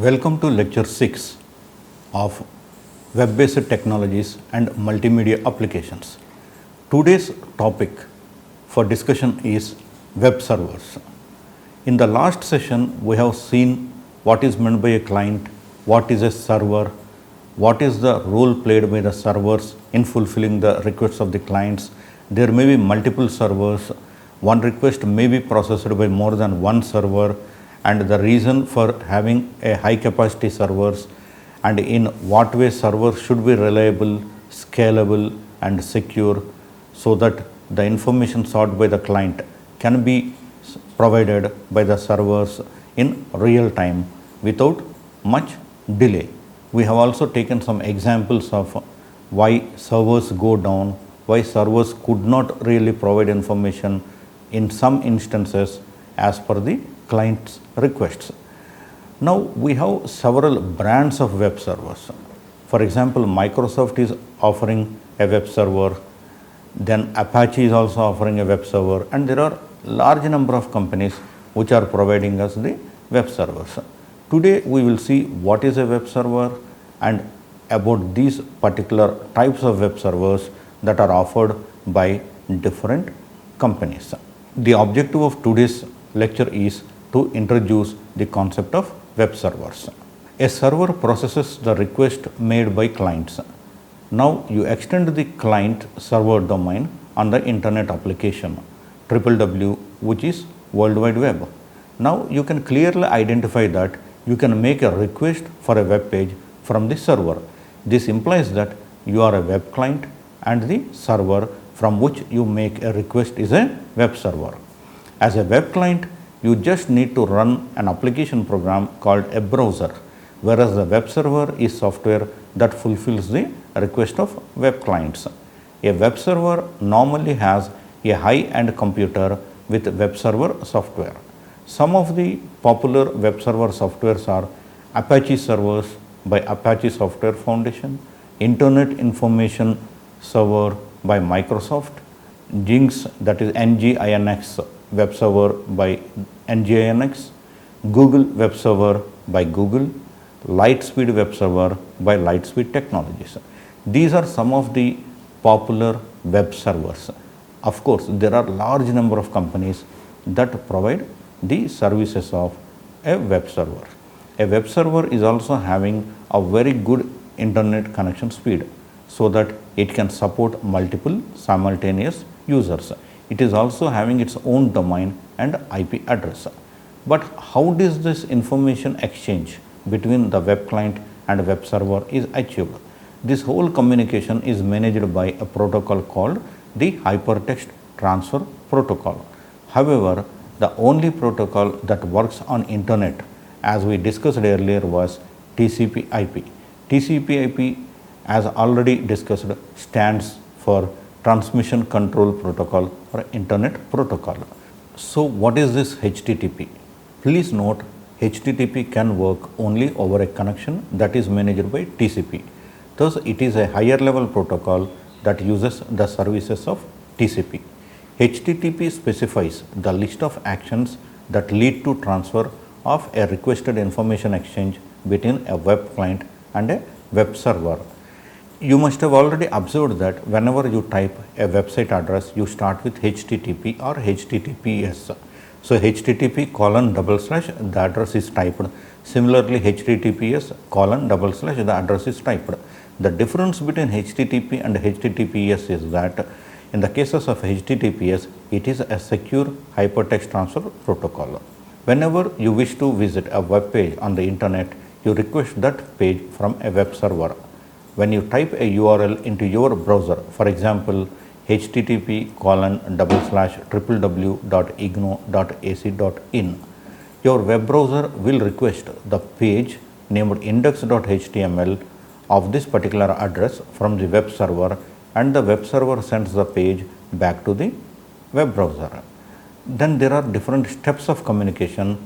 Welcome to lecture 6 of web-based technologies and multimedia applications. Today's topic for discussion is web servers. In the last session, we have seen what is meant by a client, what is a server, what is the role played by the servers in fulfilling the requests of the clients. There may be multiple servers. One request may be processed by more than one server, and the reason for having a high capacity servers and in what way servers should be reliable, scalable and secure, so that the information sought by the client can be provided by the servers in real time without much delay. We have also taken some examples of why servers go down, why servers could not really provide information in some instances as per the client's requests. Now we have several brands of web servers. For example, Microsoft is offering a web server, then Apache is also offering a web server, and there are large number of companies which are providing us the web servers. Today we will see what is a web server and about these particular types of web servers that are offered by different companies. The objective of today's lecture is to introduce the concept of web servers. A server processes the request made by clients. Now you extend the client server domain on the internet application www, which is World Wide Web. Now you can clearly identify that you can make a request for a web page from the server. This implies that you are a web client and the server from which you make a request is a web server. As a web client, you just need to run an application program called a browser, whereas the web server is software that fulfills the request of web clients. A web server normally has a high-end computer with web server software. Some of the popular web server softwares are Apache servers by Apache Software Foundation, Internet Information Server by Microsoft, Jinx, that is NGINX web server by NGINX, Google web server by Google, Lightspeed web server by Lightspeed Technologies. These are some of the popular web servers. Of course, there are large number of companies that provide the services of a web server. A web server is also having a very good internet connection speed so that it can support multiple simultaneous users. It is also having its own domain and IP address. But how does this information exchange between the web client and web server is achieved? This whole communication is managed by a protocol called the Hypertext Transfer Protocol. However, the only protocol that works on internet, as we discussed earlier, was TCP/IP. TCP/IP, as already discussed, stands for Transmission Control Protocol or Internet Protocol. So what is this HTTP? Please note, HTTP can work only over a connection that is managed by TCP. Thus, it is a higher level protocol that uses the services of TCP. HTTP specifies the list of actions that lead to transfer of a requested information exchange between a web client and a web server. You must have already observed that whenever you type a website address, you start with HTTP or HTTPS. So HTTP:// the address is typed. Similarly, HTTPS:// the address is typed. The difference between HTTP and HTTPS is that in the cases of HTTPS, it is a secure hypertext transfer protocol. Whenever you wish to visit a web page on the internet, you request that page from a web server. When you type a URL into your browser, for example, http://www.igno.ac.in, your web browser will request the page named index.html of this particular address from the web server, and the web server sends the page back to the web browser. Then there are different steps of communication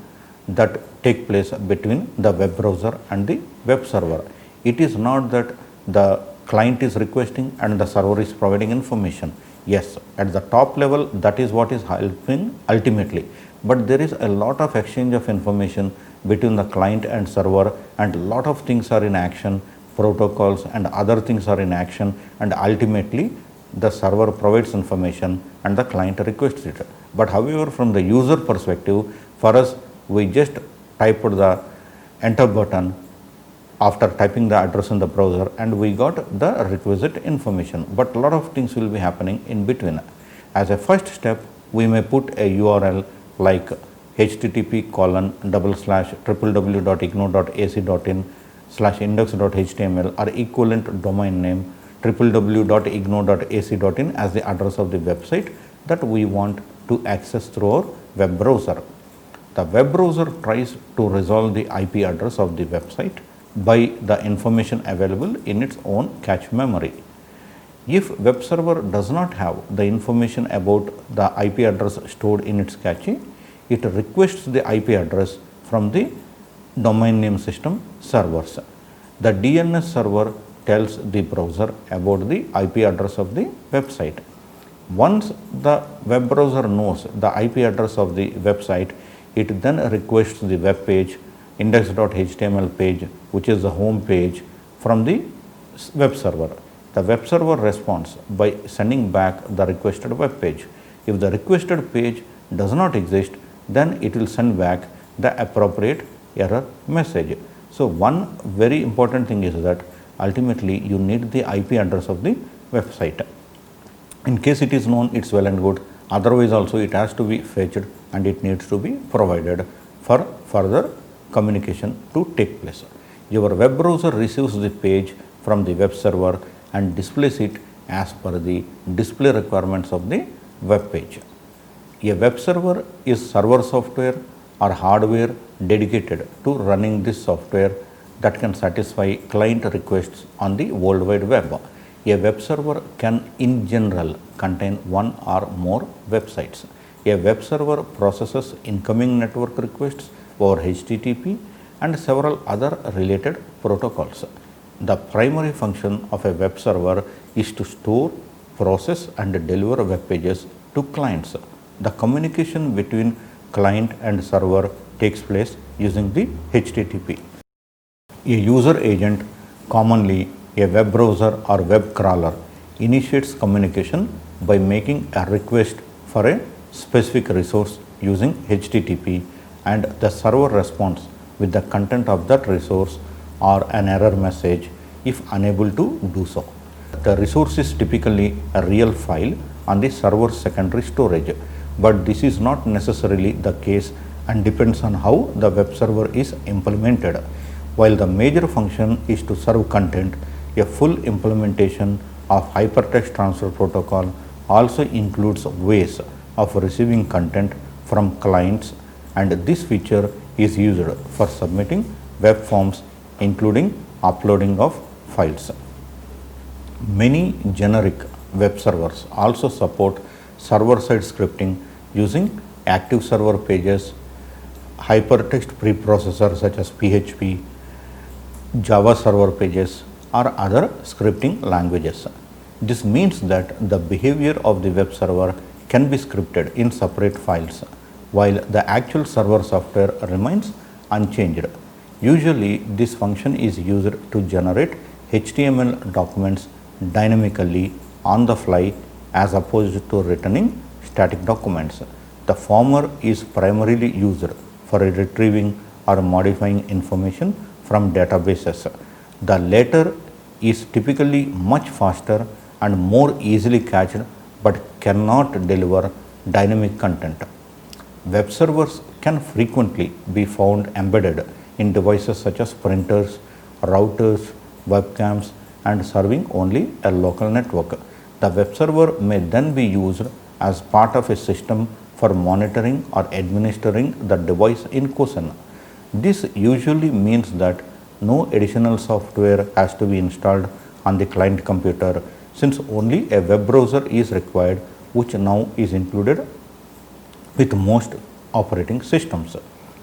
that take place between the web browser and the web server. It is not that the client is requesting and the server is providing information. Yes, at the top level, that is what is helping ultimately. but there is a lot of exchange of information between the client and server, and a lot of things are in action, protocols and other things are in action, and ultimately the server provides information and the client requests it. But however, from the user perspective, for us, we just typed the enter button after typing the address in the browser and we got the requisite information, but a lot of things will be happening in between. As a first step, we may put a URL like http://www.igno.ac.in/index.html or equivalent domain name www.igno.ac.in as the address of the website that we want to access through our web browser. The web browser tries to resolve the IP address of the website by the information available in its own cache memory. If web server does not have the information about the IP address stored in its cache, it requests the IP address from the domain name system servers. The DNS server tells the browser about the IP address of the website. Once the web browser knows the IP address of the website, it then requests the web page, index.html page, which is the home page, from the web server. The web server responds by sending back the requested web page. If the requested page does not exist, then it will send back the appropriate error message. So one very important thing is that ultimately you need the IP address of the website. In case it is known, it's well and good. Otherwise also it has to be fetched and it needs to be provided for further communication to take place. Your web browser receives the page from the web server and displays it as per the display requirements of the web page. A web server is server software or hardware dedicated to running this software that can satisfy client requests on the World Wide Web. A web server can in general contain one or more websites. A web server processes incoming network requests over HTTP and several other related protocols. The primary function of a web server is to store, process and deliver web pages to clients. The communication between client and server takes place using the HTTP. A user agent, commonly a web browser or web crawler, initiates communication by making a request for a specific resource using HTTP, and the server responds with the content of that resource or an error message if unable to do so. The resource is typically a real file on the server's secondary storage, but this is not necessarily the case and depends on how the web server is implemented. While the major function is to serve content, a full implementation of Hypertext Transfer Protocol also includes ways of receiving content from clients, and this feature is used for submitting web forms, including uploading of files. Many generic web servers also support server-side scripting using active server pages, hypertext preprocessor such as PHP, Java server pages or other scripting languages. This means that the behavior of the web server can be scripted in separate files, while the actual server software remains unchanged. Usually, this function is used to generate HTML documents dynamically on the fly as opposed to returning static documents. The former is primarily used for retrieving or modifying information from databases. The latter is typically much faster and more easily cached but cannot deliver dynamic content. Web servers can frequently be found embedded in devices such as printers, routers, webcams, and serving only a local network. The web server may then be used as part of a system for monitoring or administering the device in question. This usually means that no additional software has to be installed on the client computer, since only a web browser is required, which now is included with most operating systems.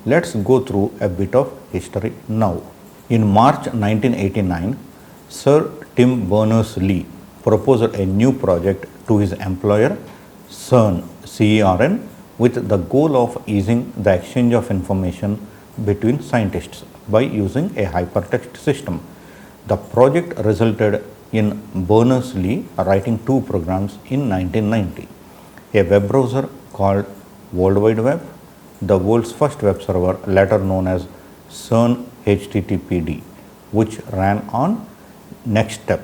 Let's go through a bit of history now. In March 1989, Sir Tim Berners-Lee proposed a new project to his employer CERN with the goal of easing the exchange of information between scientists by using a hypertext system. The project resulted in Berners-Lee writing two programs in 1990, a web browser called World Wide Web, the world's first web server, later known as CERN HTTPD, which ran on NeXTSTEP,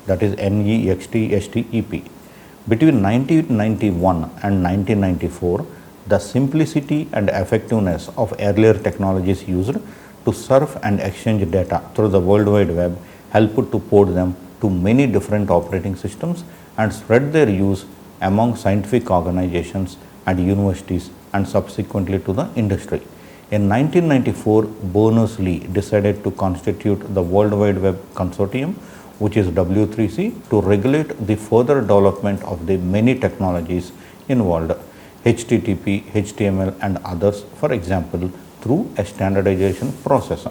that is NEXTSTEP. Between 1991 and 1994, the simplicity and effectiveness of earlier technologies used to surf and exchange data through the World Wide Web helped to port them to many different operating systems and spread their use among scientific organizations and universities and subsequently to the industry. In 1994, Berners-Lee decided to constitute the World Wide Web Consortium, which is W3C, to regulate the further development of the many technologies involved, HTTP, HTML and others, for example, through a standardization process.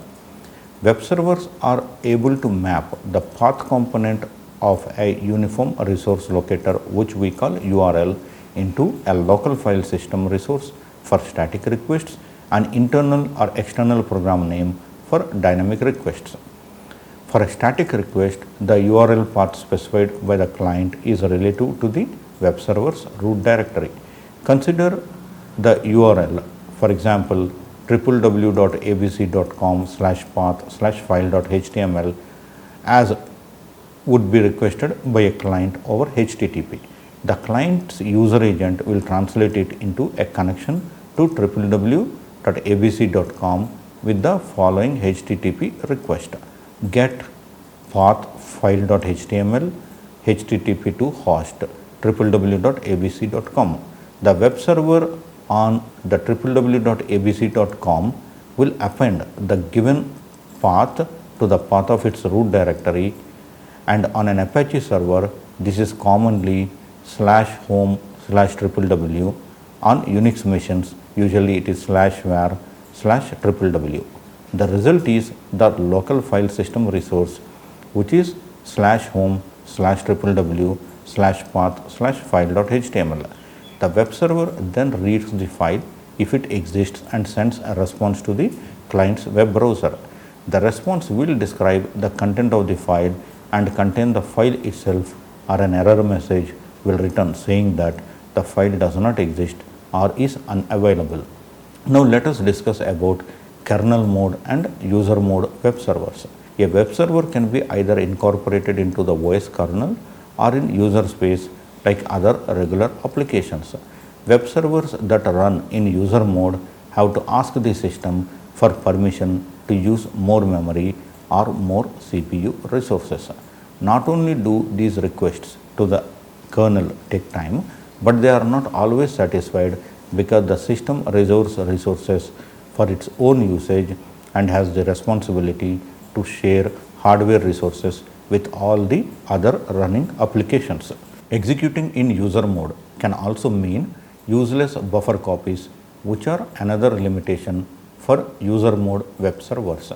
Web servers are able to map the path component of a uniform resource locator, which we call URL, into a local file system resource for static requests, an internal or external program name for dynamic requests. For a static request, the URL path specified by the client is relative to the web server's root directory. Consider the URL, for example, www.abc.com/path/file.html as would be requested by a client over HTTP. The client's user agent will translate it into a connection to www.abc.com with the following HTTP request: get path file.html HTTP to host www.abc.com. The web server on the www.abc.com will append the given path to the path of its root directory, and on an Apache server this is commonly /home/www. On Unix machines usually it is /var/www. The result is the local file system resource, which is /home/www/path/file.html. The web server then reads the file if it exists and sends a response to the client's web browser. The response will describe the content of the file and contain the file itself, or an error message will return saying that the file does not exist or is unavailable. Now let us discuss about kernel mode and user mode web servers. A web server can be either incorporated into the OS kernel or in user space like other regular applications. Web servers that run in user mode have to ask the system for permission to use more memory or more CPU resources. Not only do these requests to the kernel take time, but they are not always satisfied because the system reserves resources for its own usage and has the responsibility to share hardware resources with all the other running applications. Executing in user mode can also mean useless buffer copies, which are another limitation for user mode web servers.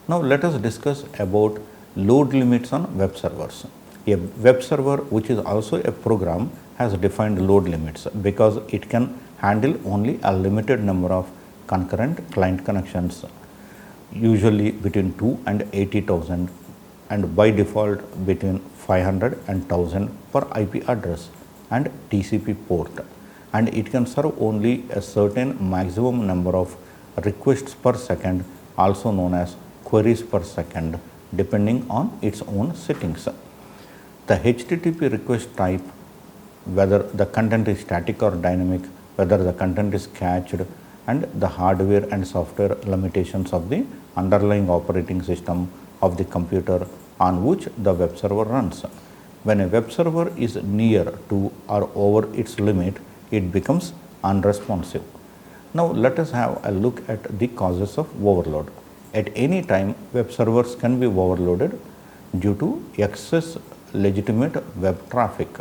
Now let us discuss about load limits on web servers. A web server, which is also a program, has defined load limits because it can handle only a limited number of concurrent client connections, usually between 2 and 80,000, and by default between 500 and 1000 per IP address and TCP port, and it can serve only a certain maximum number of requests per second, also known as queries per second, depending on its own settings. The HTTP request type, whether the content is static or dynamic, whether the content is cached, and the hardware and software limitations of the underlying operating system of the computer on which the web server runs. When a web server is near to or over its limit, it becomes unresponsive. Now let us have a look at the causes of overload. At any time, web servers can be overloaded due to excess legitimate web traffic.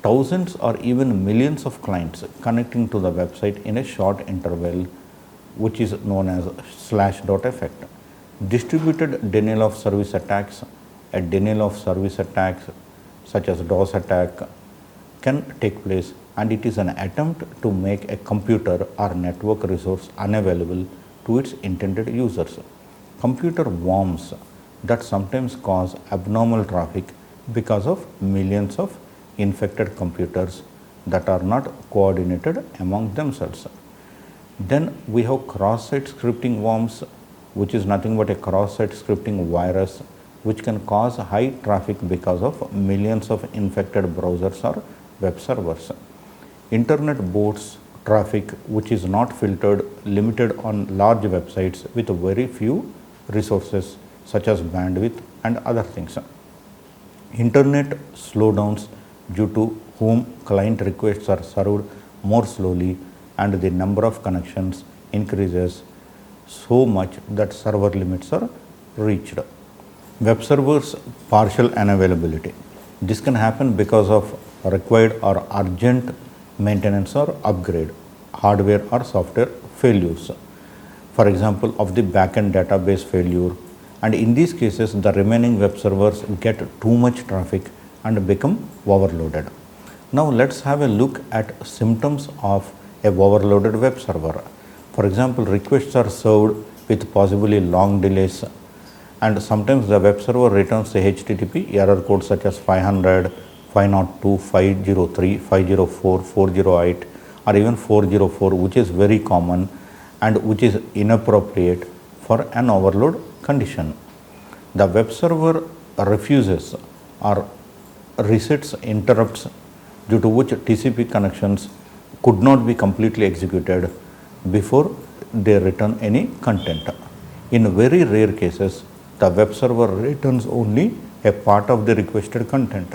Thousands or even millions of clients connecting to the website in a short interval, which is known as /dot effect. Distributed denial of service attacks, such as DOS attack, can take place, and it is an attempt to make a computer or network resource unavailable to its intended users. Computer worms that sometimes cause abnormal traffic because of millions of infected computers that are not coordinated among themselves. Then we have cross-site scripting worms, which is nothing but a cross-site scripting virus which can cause high traffic because of millions of infected browsers or web servers. Internet boats traffic which is not filtered, limited on large websites with very few resources such as bandwidth and other things. Internet slowdowns due to whom client requests are served more slowly and the number of connections increases so much that server limits are reached. Web servers partial unavailability. This can happen because of required or urgent maintenance or upgrade, hardware or software failures. For example, of the backend database failure, and in these cases the remaining web servers get too much traffic and become overloaded. Now let's have a look at symptoms of a overloaded web server. For example, requests are served with possibly long delays, and sometimes the web server returns a HTTP error code such as 500, 502, 503, 504, 408 or even 404, which is very common and which is inappropriate for an overload condition. The web server refuses or resets interrupts due to which TCP connections could not be completely executed before they return any content. In very rare cases, the web server returns only a part of the requested content.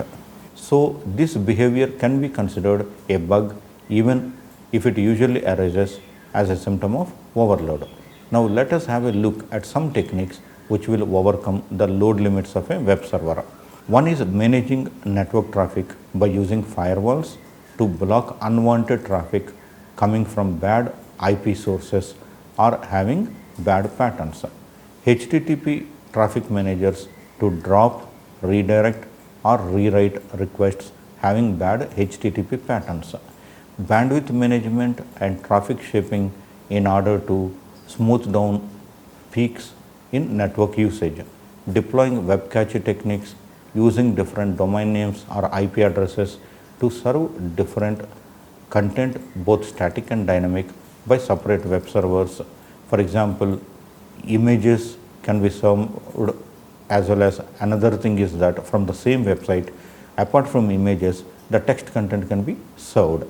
So this behavior can be considered a bug even if it usually arises as a symptom of overload. Now let us have a look at some techniques which will overcome the load limits of a web server. One is managing network traffic by using firewalls to block unwanted traffic coming from bad IP sources or having bad patterns. HTTP traffic managers to drop, redirect or rewrite requests having bad HTTP patterns. Bandwidth management and traffic shaping in order to smooth down peaks in network usage. Deploying web cache techniques using different domain names or IP addresses to serve different content, both static and dynamic, by separate web servers. For example, images can be served, as well as another thing is that from the same website, apart from images, the text content can be served.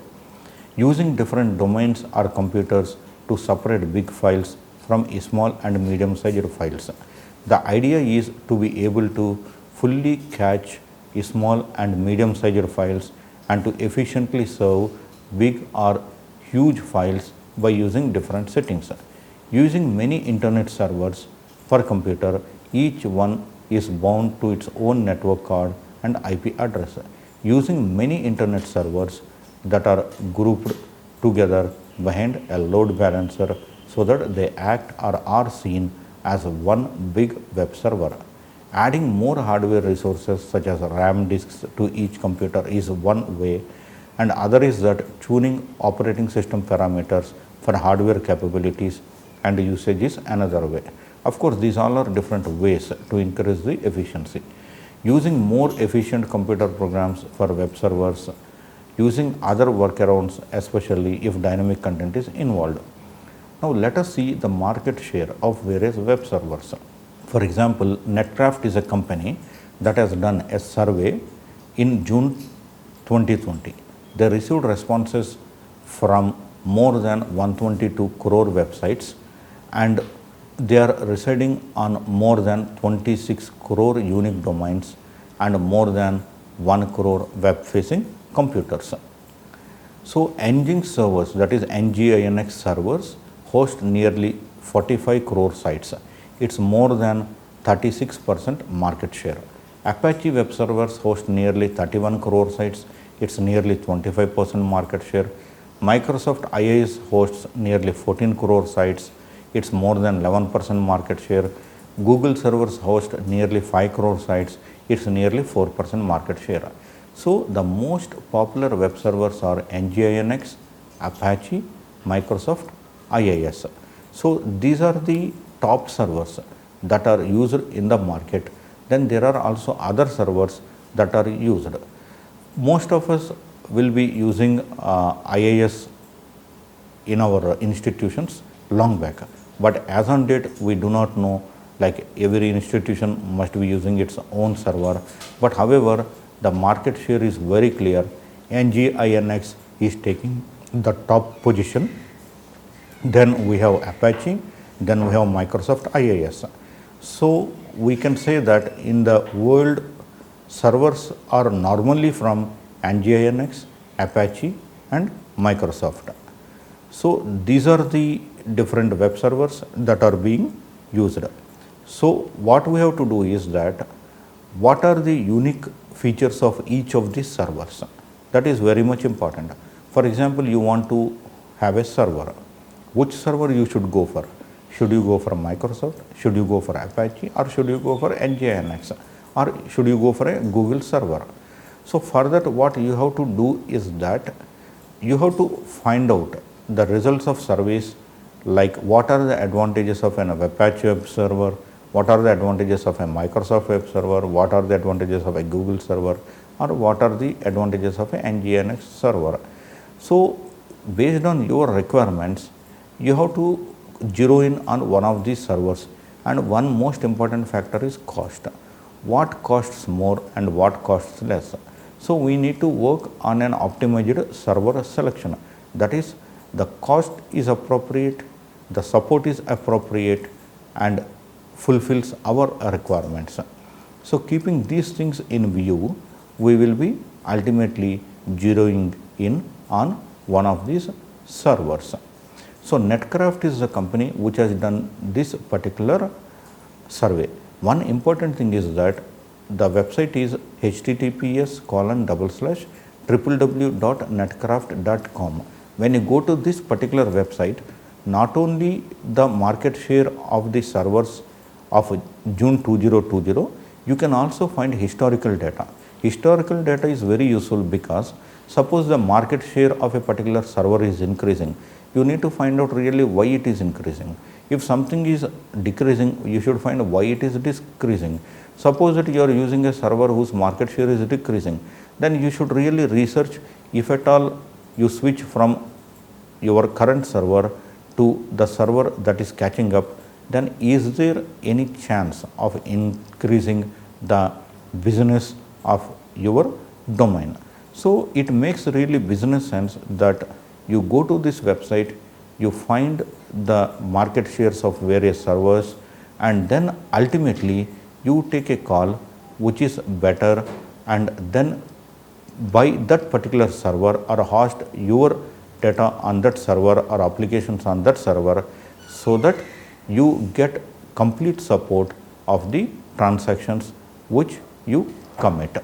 Using different domains or computers to separate big files from small and medium sized files. The idea is to be able to fully catch small and medium sized files and to efficiently serve big or huge files by using different settings. Using many internet servers per computer, each one is bound to its own network card and IP address. Using many internet servers that are grouped together behind a load balancer so that they act or are seen as one big web server. Adding more hardware resources such as RAM disks to each computer is one way, and other is that tuning operating system parameters for hardware capabilities and usage is another way. Of course, these all are different ways to increase the efficiency. Using more efficient computer programs for web servers, using other workarounds, especially if dynamic content is involved. Now let us see the market share of various web servers. For example, Netcraft is a company that has done a survey in June 2020. They received responses from more than 122 crore websites, and they are residing on more than 26 crore unique domains and more than 1 crore web facing computers. So Nginx servers, that is Nginx servers, host nearly 45 crore sites. It's more than 36% market share. Apache web servers host nearly 31 crore sites. It's nearly 25% market share. Microsoft IIS hosts nearly 14 crore sites. It's more than 11% market share. Google servers host nearly 5 crore sites. It's nearly 4% market share. So the most popular web servers are Nginx, Apache, Microsoft, IIS. So these are the top servers that are used in the market. Then there are also other servers that are used. Most of us will be using IIS in our institutions long back, but as on date we do not know, like every institution must be using its own server. But however, the market share is very clear. Nginx is taking the top position, then we have Apache, then we have Microsoft IIS. So we can say that in the world, servers are normally from Nginx, Apache and Microsoft. So these are the different web servers that are being used. So what we have to do is that what are the unique features of each of these servers? That is very much important. For example, you want to have a server. Which server you should go for? Should you go for Microsoft? Should you go for Apache? Or should you go for Nginx? Or should you go for a Google server? So for that, what you have to do is that you have to find out the results of surveys, like what are the advantages of an Apache web server, what are the advantages of a Microsoft web server, what are the advantages of a Google server, or what are the advantages of a Nginx server. So based on your requirements, you have to zero in on one of these servers, and one most important factor is cost. What costs more and what costs less? So we need to work on an optimized server selection. That is, the cost is appropriate, the support is appropriate and fulfills our requirements. So keeping these things in view, we will be ultimately zeroing in on one of these servers. So Netcraft is the company which has done this particular survey. One important thing is that the website is https://www.netcraft.com. When you go to this particular website, not only the market share of the servers of June 2020, you can also find historical data. Historical data is very useful because suppose the market share of a particular server is increasing, you need to find out really why it is increasing. If something is decreasing, you should find why it is decreasing. Suppose that you are using a server whose market share is decreasing, then you should really research. If at all you switch from your current server to the server that is catching up, then is there any chance of increasing the business of your domain? So it makes really business sense that you go to this website, you find the market shares of various servers, and then ultimately you take a call which is better, and then by that particular server or host your data on that server or applications on that server, so that you get complete support of the transactions which you commit.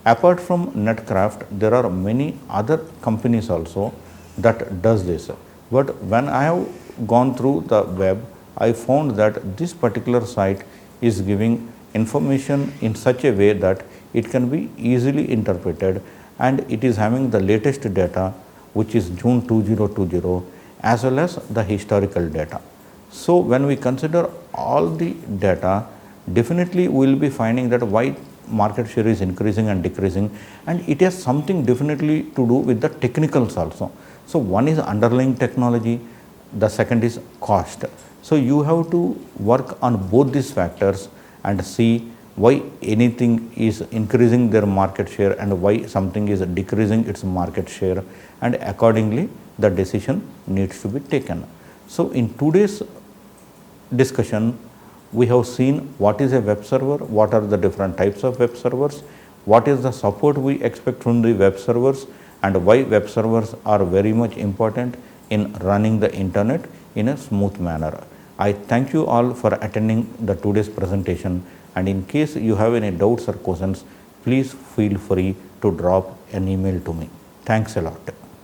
Apart from Netcraft, there are many other companies also that does this. But when I have gone through the web, I found that this particular site is giving information in such a way that it can be easily interpreted, and it is having the latest data which is June 2020 as well as the historical data. So when we consider all the data, definitely we will be finding that why market share is increasing and decreasing, and it has something definitely to do with the technicals also. So one is underlying technology, the second is cost. So you have to work on both these factors and see why anything is increasing their market share and why something is decreasing its market share, and accordingly the decision needs to be taken. So in today's discussion, we have seen what is a web server, what are the different types of web servers, what is the support we expect from the web servers, and why web servers are very much important in running the internet in a smooth manner. I thank you all for attending the today's presentation, and in case you have any doubts or questions, please feel free to drop an email to me. Thanks a lot.